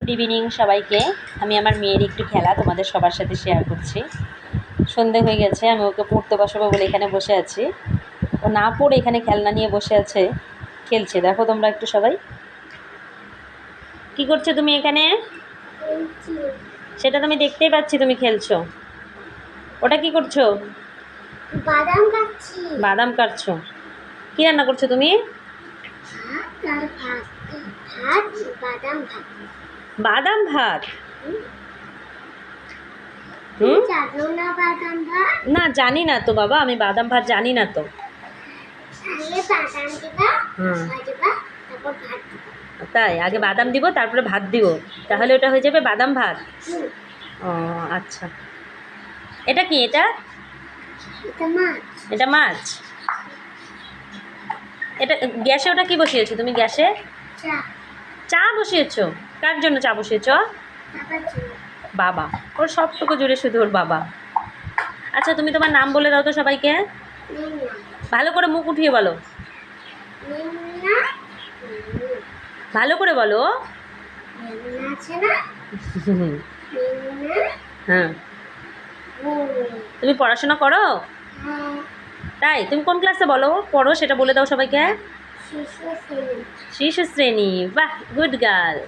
Good evening সবাইকে। আমি আমার মেয়ের একটু খেলা তোমাদের সবার সাথে শেয়ার করছি। সন্ধে হয়ে গেছে, আমি ওকে পড়তে বসাবো বলে এখানে বসে আছি। ও না পড়ে এখানে খেলনা নিয়ে বসে আছে, খেলছে। দেখো তোমরা একটু সবাই, কি করছো তুমি এখানে? সেটা তুমি দেখতেই পাচ্ছি, তুমি খেলছো। ওটা কি করছো? বাদাম কাটছি। বাদাম কাটছো। কি রান্না করছো তুমি? বাদাম ভাত। বাদাম ভাত? জানো না বাদাম ভাত? না, জানি না তো বাবা, আমি বাদাম ভাত জানি না তো। আগে বাদাম দিবা, ভাজবা, তারপর ভাত দিবা। তাই? আগে বাদাম দিব, তারপরে ভাত দিব, তাহলে ওটা হয়ে যাবে বাদাম ভাত? ও আচ্ছা। এটা কি? এটা মাছ। এটা মাছ। এটা গ্যাসে ওটা কি বসিয়েছো তুমি? গ্যাসে চা। চা বসিয়েছো? কার জন্য চা বসিয়েছো? বাবা। ওর সবটুকু জুড়ে শুধু ওর বাবা। আচ্ছা, তুমি তোমার নাম বলে দাও তো সবাইকে, ভালো করে মুখ উঠিয়ে বলো, ভালো করে বলো। হ্যাঁ, তুমি পড়াশোনা করো? তাই? তুমি কোন ক্লাসে বলো পড়ো সেটা বলে দাও সবাইকে। শিশু শ্রেণী। শিশু শ্রেণী। বাহ, গুড গার্ল।